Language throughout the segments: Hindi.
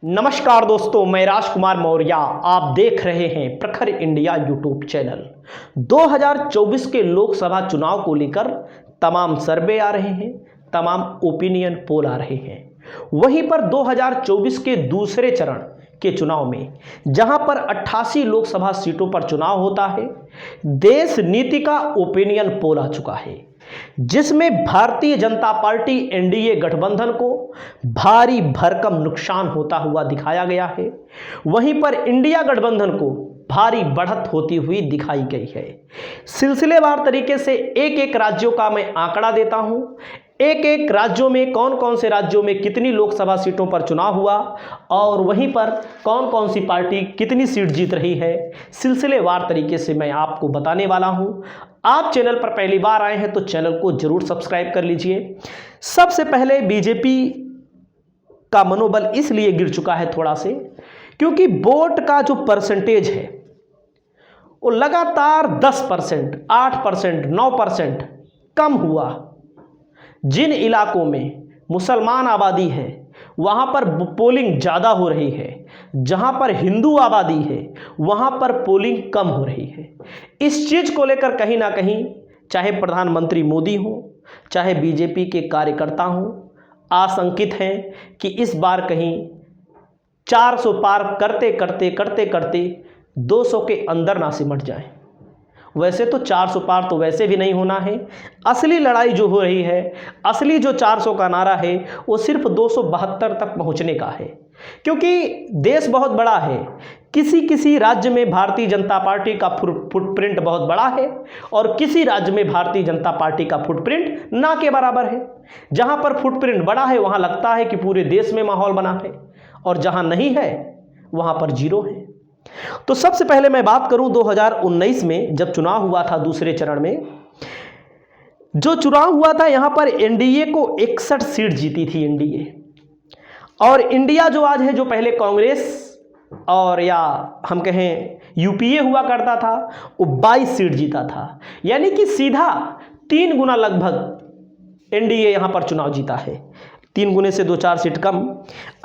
नमस्कार दोस्तों, मैं राजकुमार मौर्य। आप देख रहे हैं प्रखर इंडिया यूट्यूब चैनल। 2024 के लोकसभा चुनाव को लेकर तमाम सर्वे आ रहे हैं, तमाम ओपिनियन पोल आ रहे हैं। वहीं पर 2024 के दूसरे चरण के चुनाव में जहां पर 88 लोकसभा सीटों पर चुनाव होता है, देश नीति का ओपिनियन पोल आ चुका है, जिसमें भारतीय जनता पार्टी एनडीए गठबंधन को भारी भरकम नुकसान होता हुआ दिखाया गया है। वहीं पर इंडिया गठबंधन को भारी बढ़त होती हुई दिखाई गई है। सिलसिलेवार तरीके से एक एक राज्यों का मैं आंकड़ा देता हूं, एक एक राज्यों में कौन कौन से राज्यों में कितनी लोकसभा सीटों पर चुनाव हुआ और वहीं पर कौन कौन सी पार्टी कितनी सीट जीत रही है। सिलसिलेवार तरीके से मैं आपको बताने वाला हूं। आप चैनल पर पहली बार आए हैं तो चैनल को जरूर सब्सक्राइब कर लीजिए। सबसे पहले बीजेपी का मनोबल इसलिए गिर चुका है थोड़ा से, क्योंकि वोट का जो परसेंटेज है वो लगातार 10%, 8%, 9% कम हुआ। जिन इलाकों में मुसलमान आबादी है वहां पर पोलिंग ज़्यादा हो रही है, जहां पर हिंदू आबादी है वहां पर पोलिंग कम हो रही है। इस चीज़ को लेकर कहीं ना कहीं चाहे प्रधानमंत्री मोदी हो, चाहे बीजेपी के कार्यकर्ता हों, आशंकित हैं कि इस बार कहीं 400 पार करते करते करते करते 200 के अंदर ना सिमट जाए। वैसे तो 400 पार तो वैसे भी नहीं होना है। असली लड़ाई जो हो रही है, असली जो 400 का नारा है वो सिर्फ 272 तक पहुंचने का है, क्योंकि देश बहुत बड़ा है। किसी किसी राज्य में भारतीय जनता पार्टी का फुटप्रिंट बहुत बड़ा है और किसी राज्य में भारतीय जनता पार्टी का फुटप्रिंट ना के बराबर है। जहां पर फुटप्रिंट बड़ा है वहां लगता है कि पूरे देश में माहौल बना है और जहां नहीं है वहां पर जीरो है। तो सबसे पहले मैं बात करूं 2019 में जब चुनाव हुआ था, दूसरे चरण में जो चुनाव हुआ था यहां पर एनडीए को 61 सीट जीती थी एनडीए। और इंडिया जो आज है, जो पहले कांग्रेस और या हम कहें यूपीए हुआ करता था, वो 22 सीट जीता था। यानी कि सीधा 3 गुना लगभग एनडीए यहां पर चुनाव जीता है। 3 गुने से 2-4 सीट कम,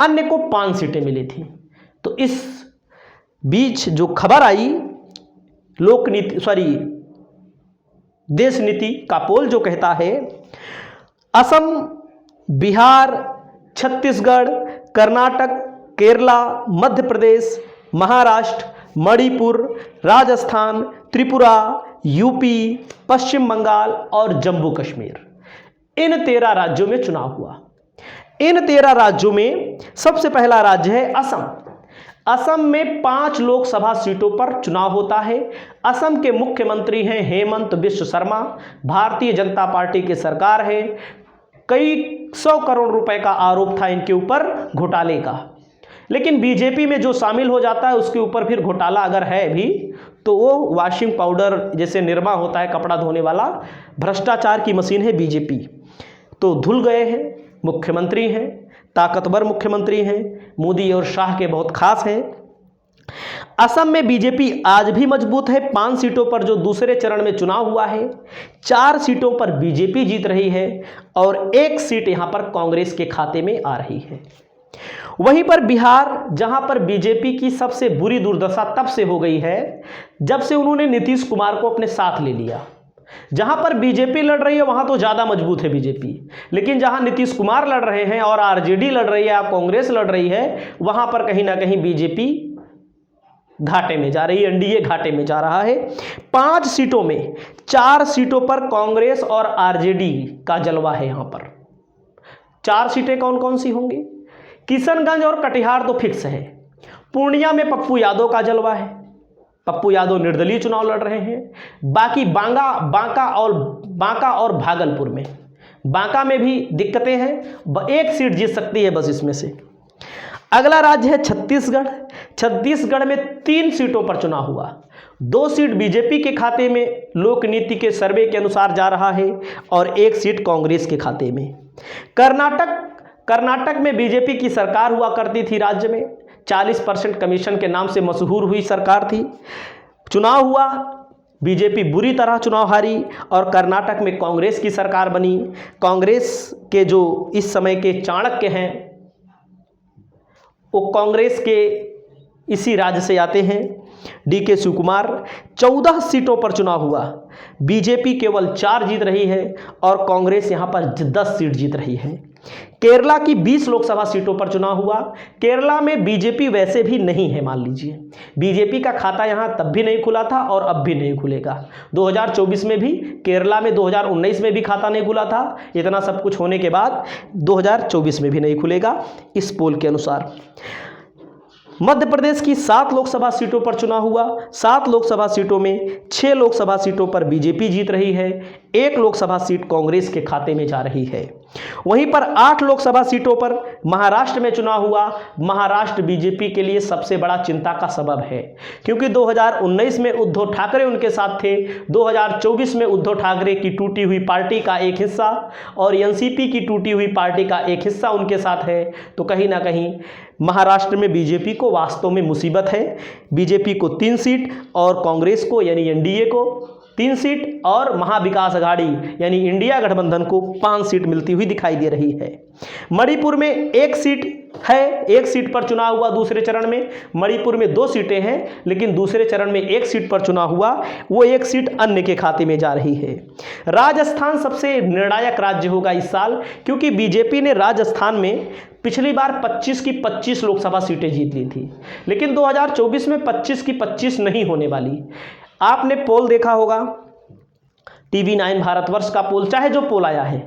अन्य को 5 सीटें मिली थी। तो इस बीच जो खबर आई, देश नीति का पोल जो कहता है असम, बिहार, छत्तीसगढ़, कर्नाटक, केरला, मध्य प्रदेश, महाराष्ट्र, मणिपुर, राजस्थान, त्रिपुरा, यूपी, पश्चिम बंगाल और जम्मू कश्मीर, इन 13 राज्यों में चुनाव हुआ। इन 13 राज्यों में सबसे पहला राज्य है असम। असम में 5 लोकसभा सीटों पर चुनाव होता है। असम के मुख्यमंत्री हैं हेमंत बिश्व शर्मा। भारतीय जनता पार्टी की सरकार है। कई 100 करोड़ रुपए का आरोप था इनके ऊपर घोटाले का, लेकिन बीजेपी में जो शामिल हो जाता है उसके ऊपर फिर घोटाला अगर है भी तो वो वॉशिंग पाउडर जैसे निरमा होता है कपड़ा धोने वाला, भ्रष्टाचार की मशीन है बीजेपी। तो धुल गए हैं, मुख्यमंत्री हैं, ताकतवर मुख्यमंत्री हैं, मोदी और शाह के बहुत खास हैं। असम में बीजेपी आज भी मजबूत है। 5 सीटों पर जो दूसरे चरण में चुनाव हुआ है, 4 सीटों पर बीजेपी जीत रही है और 1 सीट यहां पर कांग्रेस के खाते में आ रही है। वहीं पर बिहार, जहां पर बीजेपी की सबसे बुरी दुर्दशा तब से हो गई है जब से उन्होंने नीतीश कुमार को अपने साथ ले लिया। जहां पर बीजेपी लड़ रही है वहां तो ज्यादा मजबूत है बीजेपी, लेकिन जहां नीतीश कुमार लड़ रहे हैं और आरजेडी लड़ रही है या कांग्रेस लड़ रही है, वहां पर कहीं ना कहीं बीजेपी घाटे में जा रही है, एनडीए घाटे में जा रहा है। 5 सीटों में 4 सीटों पर कांग्रेस और आरजेडी का जलवा है। यहां पर 4 सीटें कौन कौन सी होंगी? किशनगंज और कटिहार तो फिक्स है। पूर्णिया में पप्पू यादव का जलवा है, पप्पू यादव निर्दलीय चुनाव लड़ रहे हैं। बाकी बांका और भागलपुर में, बांका में भी दिक्कतें हैं, 1 सीट जीत सकती है बस इसमें से। अगला राज्य है छत्तीसगढ़। छत्तीसगढ़ में 3 सीटों पर चुनाव हुआ। 2 सीट बीजेपी के खाते में लोक नीति के सर्वे के अनुसार जा रहा है और 1 सीट कांग्रेस के खाते में। कर्नाटक में बीजेपी की सरकार हुआ करती थी। राज्य में 40% कमीशन के नाम से मशहूर हुई सरकार थी। चुनाव हुआ, बीजेपी बुरी तरह चुनाव हारी और कर्नाटक में कांग्रेस की सरकार बनी। कांग्रेस के जो इस समय के चाणक्य हैं वो कांग्रेस के इसी राज्य से आते हैं, डीके शिव कुमार। 14 सीटों पर चुनाव हुआ, बीजेपी केवल 4 जीत रही है और कांग्रेस यहां पर 10 सीट जीत रही है। केरला की 20 लोकसभा सीटों पर चुनाव हुआ। केरला में बीजेपी वैसे भी नहीं है, मान लीजिए बीजेपी का खाता यहां तब भी नहीं खुला था और अब भी नहीं खुलेगा। 2024 में भी केरला में, 2019 में भी खाता नहीं खुला था। इतना सब कुछ होने के बाद 2024 में भी नहीं खुलेगा इस पोल के अनुसार। मध्य प्रदेश की 7 लोकसभा सीटों पर चुनाव हुआ। 7 लोकसभा सीटों में 6 लोकसभा सीटों पर बीजेपी जीत रही है, 1 लोकसभा सीट कांग्रेस के खाते में जा रही है। वहीं पर 8 लोकसभा सीटों पर महाराष्ट्र में चुनाव हुआ। महाराष्ट्र बीजेपी के लिए सबसे बड़ा चिंता का सबब है, क्योंकि 2019 में उद्धव ठाकरे उनके साथ थे, 2024 में उद्धव ठाकरे की टूटी हुई पार्टी का एक हिस्सा और एनसीपी की टूटी हुई पार्टी का एक हिस्सा उनके साथ है। तो कहीं ना कहीं महाराष्ट्र में बीजेपी को वास्तव में मुसीबत है। बीजेपी को 3 सीट और कांग्रेस को यानी एनडीए को 3 सीट और महाविकास अघाड़ी यानी इंडिया गठबंधन को 5 सीट मिलती हुई दिखाई दे रही है। मणिपुर में 1 सीट है, 1 सीट पर चुनाव हुआ दूसरे चरण में। मणिपुर में 2 सीटें हैं, लेकिन दूसरे चरण में 1 सीट पर चुनाव हुआ, वो 1 सीट अन्य के खाते में जा रही है। राजस्थान सबसे निर्णायक राज्य होगा इस साल, क्योंकि बीजेपी ने राजस्थान में पिछली बार 25 की 25 लोकसभा सीटें जीत ली थी, लेकिन 2024 में 25 की 25 नहीं होने वाली। आपने पोल देखा होगा, TV9 भारतवर्ष का पोल, चाहे जो पोल आया है,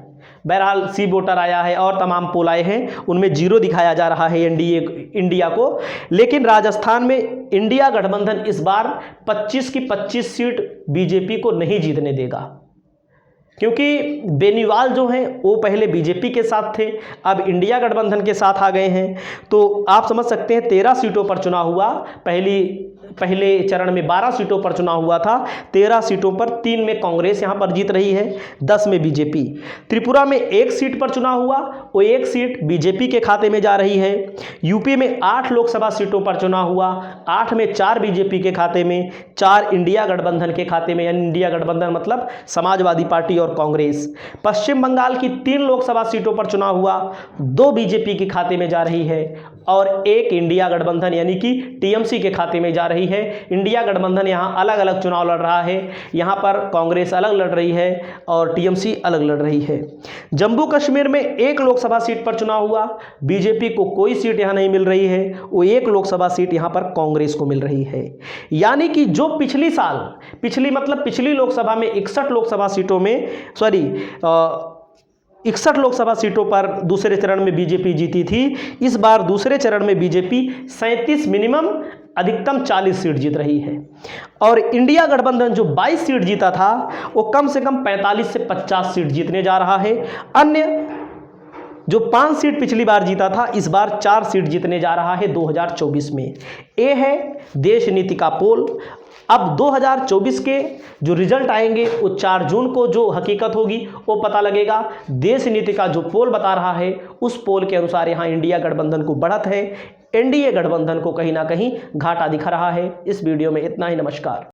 बहरहाल सी वोटर आया है और तमाम पोल आए हैं, उनमें 0 दिखाया जा रहा है इंडिया को। लेकिन राजस्थान में इंडिया गठबंधन इस बार 25 की 25 सीट बीजेपी को नहीं जीतने देगा, क्योंकि बेनीवाल जो हैं वो पहले बीजेपी के साथ थे, अब इंडिया गठबंधन के साथ आ गए हैं। तो आप समझ सकते हैं 13 सीटों पर चुनाव हुआ। पहले चरण में 12 सीटों पर चुनाव हुआ था, 13 सीटों पर 3 में कांग्रेस यहां पर जीत रही है, 10 में बीजेपी। त्रिपुरा में 1 सीट पर चुनाव हुआ, वो 1 सीट बीजेपी के खाते में जा रही है। यूपी में 8 लोकसभा सीटों पर चुनाव हुआ, 8 में 4 बीजेपी के खाते में, 4 इंडिया गठबंधन के खाते में, यानी इंडिया गठबंधन मतलब समाजवादी पार्टी और कांग्रेस। पश्चिम बंगाल की 3 लोकसभा सीटों पर चुनाव हुआ, 2 बीजेपी के खाते में जा रही है और 1 इंडिया गठबंधन यानी कि टीएमसी के खाते में जा रही है। इंडिया गठबंधन यहाँ अलग अलग चुनाव लड़ रहा है, यहाँ पर कांग्रेस अलग लड़ रही है और टीएमसी अलग लड़ रही है। जम्मू कश्मीर में 1 लोकसभा सीट पर चुनाव हुआ, बीजेपी को कोई सीट यहाँ नहीं मिल रही है, वो 1 लोकसभा सीट यहाँ पर कांग्रेस को मिल रही है। यानी कि जो पिछली लोकसभा में 61 लोकसभा सीटों में 61 लोकसभा सीटों पर दूसरे चरण में बीजेपी जीती थी, इस बार दूसरे चरण में बीजेपी 37 मिनिमम अधिकतम 40 सीट जीत रही है। और इंडिया गठबंधन जो 22 सीट जीता था, वो कम से कम 45 से 50 सीट जीतने जा रहा है। अन्य जो 5 सीट पिछली बार जीता था, इस बार 4 सीट जीतने जा रहा है 2024 में। ये है देश नीति का पोल। अब 2024 के जो रिजल्ट आएंगे वो 4 जून को जो हकीकत होगी वो पता लगेगा। देश नीति का जो पोल बता रहा है, उस पोल के अनुसार यहाँ इंडिया गठबंधन को बढ़त है, एनडीए गठबंधन को कहीं ना कहीं घाटा दिख रहा है। इस वीडियो में इतना ही। नमस्कार।